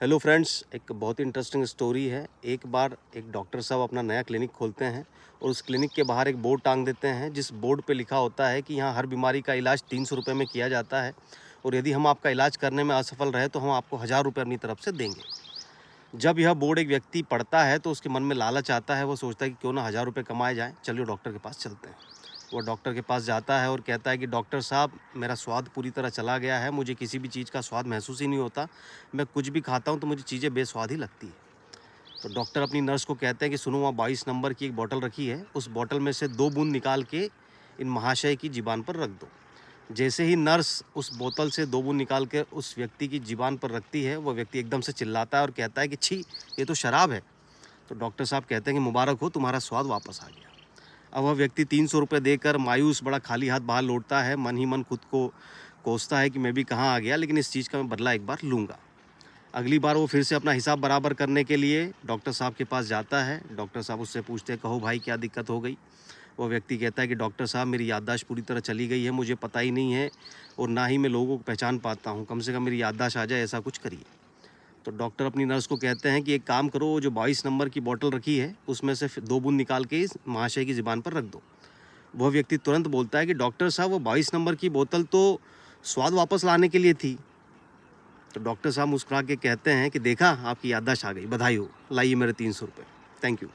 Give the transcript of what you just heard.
Hello friends, एक बहुत ही interesting story है। एक बार एक डॉक्टर साहब अपना नया क्लिनिक खोलते हैं और उस क्लिनिक के बाहर एक बोर्ड टांग देते हैं, जिस बोर्ड पे लिखा होता है कि यहाँ हर बीमारी का इलाज 300 रुपये में किया जाता है और यदि हम आपका इलाज करने में असफल रहे तो हम आपको 1000 रुपये अपनी तरफ से देंगे। जब यह बोर्ड एक व्यक्ति पढ़ता है तो उसके मन में लालच आता है, वो सोचता है कि क्यों ना 1000 रुपये कमाए जाएँ, चलिए डॉक्टर के पास चलते हैं। वो डॉक्टर के पास जाता है और कहता है कि डॉक्टर साहब, मेरा स्वाद पूरी तरह चला गया है, मुझे किसी भी चीज़ का स्वाद महसूस ही नहीं होता। मैं कुछ भी खाता हूँ तो मुझे चीज़ें बेस्वाद ही लगती है। तो डॉक्टर अपनी नर्स को कहते हैं कि सुनो, वहाँ 22 नंबर की एक बॉटल रखी है, उस बॉटल में से 2 बूंद निकाल के इन महाशय की ज़ुबान पर रख दो। जैसे ही नर्स उस बोतल से 2 बूंद निकाल के उस व्यक्ति की ज़ुबान पर रखती है, वो व्यक्ति एकदम से चिल्लाता है और कहता है कि छी! ये तो शराब है। तो डॉक्टर साहब कहते हैं कि मुबारक हो, तुम्हारा स्वाद वापस आ गया। अब वह व्यक्ति 300 रुपये देकर मायूस बड़ा खाली हाथ बाहर लौटता है, मन ही मन खुद को कोसता है कि मैं भी कहाँ आ गया, लेकिन इस चीज़ का मैं बदला एक बार लूँगा। अगली बार वो फिर से अपना हिसाब बराबर करने के लिए डॉक्टर साहब के पास जाता है। डॉक्टर साहब उससे पूछते हैं, कहो भाई क्या दिक्कत हो गई? वो व्यक्ति कहता है कि डॉक्टर साहब, मेरी याददाश्त पूरी तरह चली गई है, मुझे पता ही नहीं है और ना ही मैं लोगों को पहचान पाता हूँ, कम से कम मेरी याददाश्त आ जाए, ऐसा कुछ करिए। तो डॉक्टर अपनी नर्स को कहते हैं कि एक काम करो, वो जो 22 नंबर की बॉटल रखी है उसमें से 2 बूंद निकाल के इस महाशय की ज़ुबान पर रख दो। वह व्यक्ति तुरंत बोलता है कि डॉक्टर साहब, वो 22 नंबर की बोतल तो स्वाद वापस लाने के लिए थी। तो डॉक्टर साहब मुस्कुरा के कहते हैं कि देखा, आपकी याददाश्त आ गई, बधाई हो, लाइए मेरे 300 रुपये। Thank you.